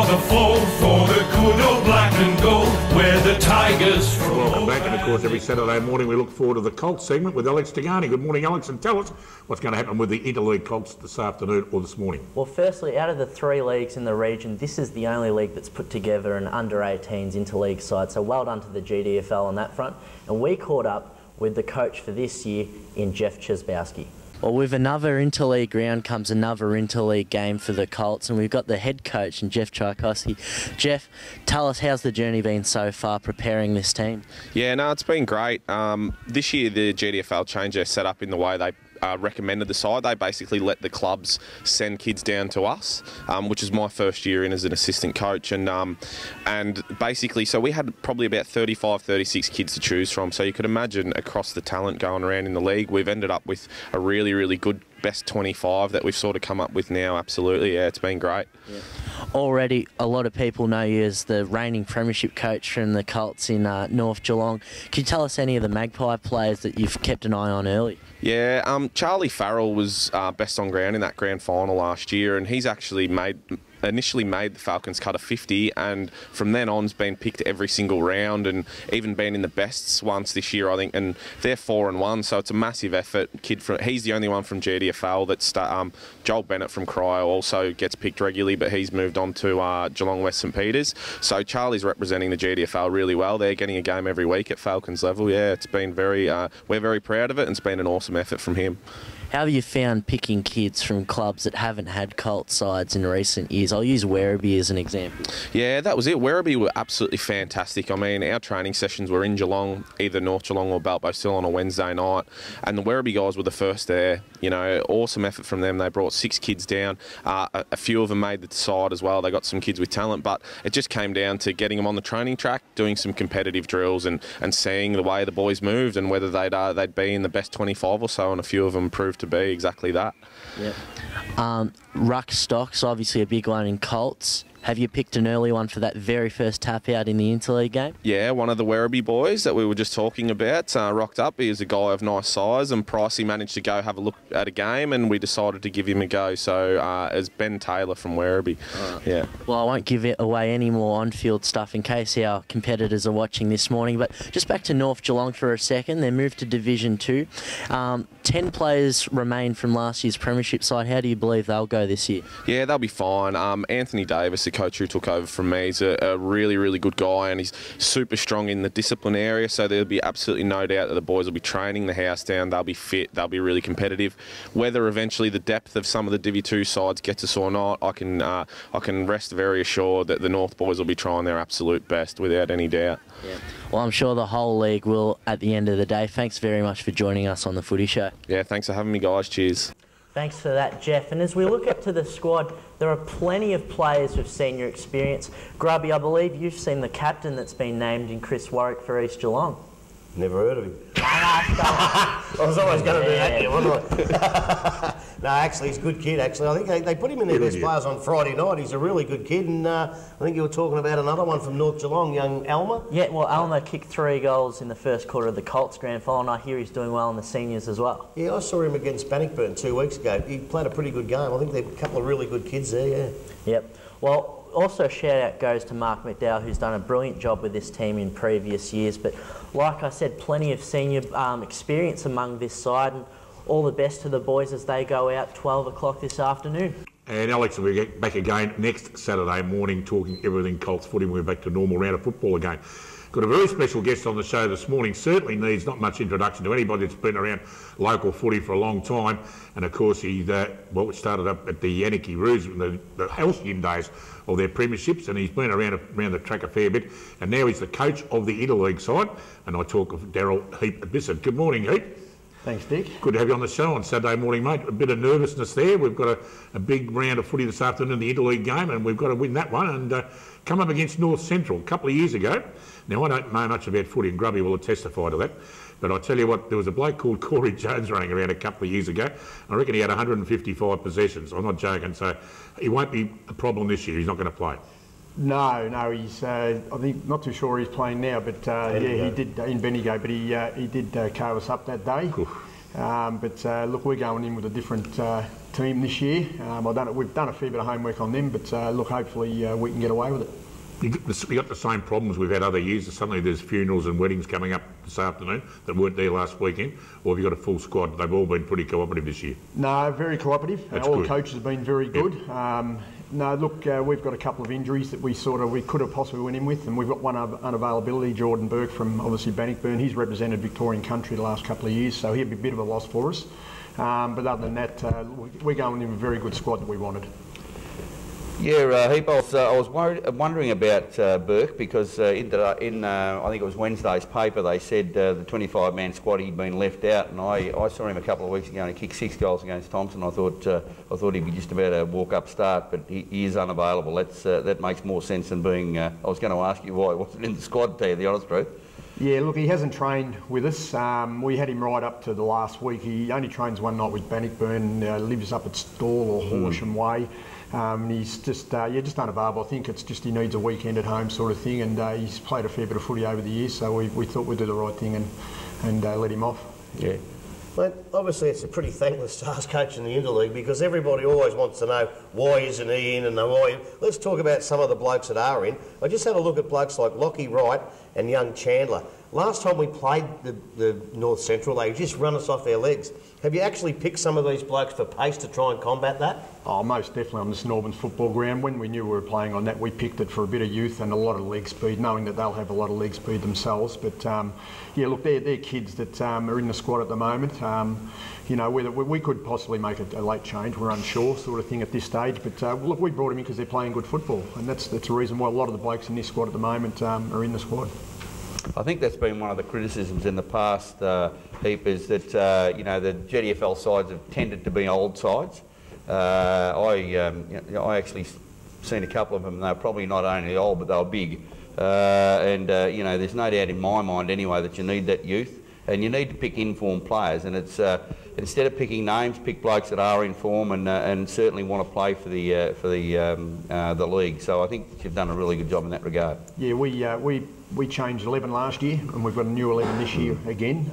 the fold for the good old black and gold, where the Tigers from. Welcome back, and of course every Saturday morning we look forward to the Colts segment with Alex Degani. Good morning, Alex, and tell us what's going to happen with the Interleague Colts this afternoon or this morning. Well, firstly, out of the 3 leagues in the region, this is the only league that's put together an under-18s interleague side, so well done to the GDFL on that front. And we caught up with the coach for this year in Jeff Chesbowski. Well, with another interleague round comes another interleague game for the Colts, and we've got the head coach, and Jeff Tchaikovsky. Jeff, tell us, how's the journey been so far preparing this team? Yeah, no, it's been great. This year the GDFL changed their setup in the way they recommended the side. They basically let the clubs send kids down to us, which is my first year in as an assistant coach, and basically so we had probably about 35, 36 kids to choose from, so you could imagine across the talent going around in the league, we've ended up with a really, really good best 25 that we've sort of come up with now. Absolutely, yeah, it's been great. Yeah. Already a lot of people know you as the reigning premiership coach from the Colts in North Geelong. Can you tell us any of the Magpie players that you've kept an eye on early? Yeah, Charlie Farrell was best on ground in that grand final last year, and he's actually initially made the Falcons cut a 50, and from then on has been picked every single round and even been in the bests once this year, I think, and they're 4-1, so it's a massive effort. He's the only one from GDFL that's Joel Bennett from Cryo also gets picked regularly, but he's moved on to Geelong West St Peters, so Charlie's representing the GDFL really well. They're getting a game every week at Falcons level. Yeah, it's been we're very proud of it, and it's been an awesome effort from him. How have you found picking kids from clubs that haven't had Colt sides in recent years? I'll use Werribee as an example. Yeah, that was it. Werribee were absolutely fantastic. I mean, our training sessions were in Geelong, either North Geelong or Balbo still on a Wednesday night, and the Werribee guys were the first there. You know, awesome effort from them. They brought 6 kids down. A few of them made the side as well. They got some kids with talent, but it just came down to getting them on the training track, doing some competitive drills, and seeing the way the boys moved and whether they'd be in the best 25 or so, and a few of them proved to be exactly that. Yeah. Ruck stocks, obviously a big one in Colts. Have you picked an early one for that very first tap out in the interleague game? Yeah, one of the Werribee boys that we were just talking about rocked up. He was a guy of nice size, and Pricey managed to go have a look at a game, and we decided to give him a go. So as Ben Taylor from Werribee. Right. Yeah. Well, I won't give it away any more on-field stuff in case our competitors are watching this morning. But just back to North Geelong for a second. They moved to Division 2. 10 players remain from last year's premiership side. How do you believe they'll go this year? Yeah, they'll be fine. Anthony Davis, the coach who took over from me, is a really, really good guy, and he's super strong in the discipline area, so there'll be absolutely no doubt that the boys will be training the house down. They'll be fit, they'll be really competitive. Whether eventually the depth of some of the Div 2 sides gets us or not, I can rest very assured that the North boys will be trying their absolute best without any doubt. Yeah. Well, I'm sure the whole league will at the end of the day. Thanks very much for joining us on the Footy Show. Yeah, thanks for having me, guys. Cheers. Thanks for that, Jeff. And as we look up to the squad, there are plenty of players with senior experience. Grubby, I believe you've seen the captain that's been named in Chris Warwick for East Geelong. Never heard of him. I was always going to do that here, wasn't I? No, actually, he's a good kid, actually. I think they put him in their best players on Friday night. He's a really good kid, and I think you were talking about another one from North Geelong, young Alma. Yeah, well, Alma kicked 3 goals in the first quarter of the Colts grand final, and I hear he's doing well in the seniors as well. Yeah, I saw him against Bannockburn 2 weeks ago. He played a pretty good game. I think there are a couple of really good kids there, yeah. Yep. Well, also shout out goes to Mark McDowell, who's done a brilliant job with this team in previous years, but like I said, plenty of senior experience among this side, and all the best to the boys as they go out 12 o'clock this afternoon. And Alex will be back again next Saturday morning talking everything Colts footy. We're back to normal round of football again. Got a very special guest on the show this morning. Certainly needs not much introduction to anybody that's been around local footy for a long time. And of course, he started up at the Yannicky Roos, the halcyon days of their premierships, and he's been around the track a fair bit. And now he's the coach of the interleague side. And I talk of Daryl Heap-Bissett. Good morning, Heap. Thanks, Dick. Good to have you on the show on Saturday morning, mate. A bit of nervousness there. We've got a big round of footy this afternoon in the interleague game, and we've got to win that one and come up against North Central a couple of years ago. Now, I don't know much about footy, and Grubby will testify to that, but I tell you what, there was a bloke called Corey Jones running around a couple of years ago. I reckon he had 155 possessions. I'm not joking, so he won't be a problem this year. He's not going to play. No, he's. I think not too sure where he's playing now, but yeah, he did in Bendigo, but he did carve us up that day. Look, we're going in with a different team this year. We've done a fair bit of homework on them, but look, hopefully we can get away with it. We got the same problems we've had other years. Suddenly there's funerals and weddings coming up this afternoon that weren't there last weekend, or have you got a full squad? They've all been pretty cooperative this year. No, very cooperative. All the coaches have been very good. Yep. No, look, we've got a couple of injuries that we could have possibly went in with, and we've got one unavailability, Jordan Burke from obviously Bannockburn. He's represented Victorian country the last couple of years, so he'll be a bit of a loss for us. But other than that, we're going in with a very good squad that we wanted. Yeah, Heap, I was wondering about Burke because I think it was Wednesday's paper, they said the 25-man squad he'd been left out, and I saw him a couple of weeks ago and he kicked 6 goals against Thompson. I thought he'd be just about a walk-up start, but he is unavailable. That makes more sense than being. I was going to ask you why he wasn't in the squad, to tell you the honest truth. Yeah, look, he hasn't trained with us. We had him right up to the last week. He only trains one night with Bannockburn, lives up at Stawell or Horsham Way. He's just unavailable. I think it's just he needs a weekend at home sort of thing, and he's played a fair bit of footy over the years, so we thought we'd do the right thing and let him off. Yeah. Mate, obviously it's a pretty thankless task coaching the interleague because everybody always wants to know why isn't he in and why. Let's talk about some of the blokes that are in. I just had a look at blokes like Lockie Wright and young Chandler. Last time we played the North Central, they just run us off their legs. Have you actually picked some of these blokes for pace to try and combat that? Oh, most definitely on this Northern football ground. When we knew we were playing on that, we picked it for a bit of youth and a lot of leg speed, knowing that they'll have a lot of leg speed themselves. But yeah, look, they're kids that are in the squad at the moment. You know, whether we could possibly make a late change, we're unsure, sort of thing at this stage. But look, we brought them in because they're playing good football, and that's the reason why a lot of the blokes in this squad at the moment are in the squad. I think that's been one of the criticisms in the past, Heap, is that you know, the GDFL sides have tended to be old sides. I actually seen a couple of them. They were probably not only old, but they were big. You know, there's no doubt in my mind anyway that you need that youth, and you need to pick informed players. And it's instead of picking names, pick blokes that are in form and certainly want to play for the league. So I think you've done a really good job in that regard. Yeah, we changed 11 last year, and we've got a new 11 this year again.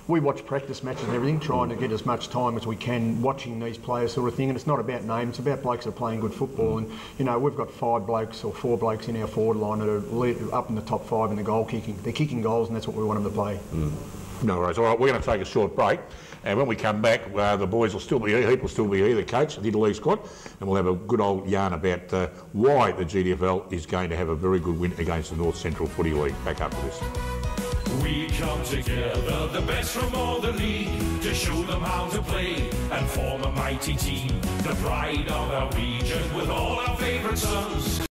We watch practice matches and everything, trying to get as much time as we can watching these players sort of thing. And it's not about names, it's about blokes that are playing good football. And, you know, we've got 5 blokes or 4 blokes in our forward line that are up in the top 5 in the goal kicking. They're kicking goals, and that's what we want them to play. No worries. All right, we're going to take a short break. And when we come back, the boys will still be here, Heap will still be here, the coach, the interleague squad, and we'll have a good old yarn about why the GDFL is going to have a very good win against the North Central Footy League. Back after this. We come together, the best from all the league, to show them how to play and form a mighty team. The pride of our region with all our favourite sons.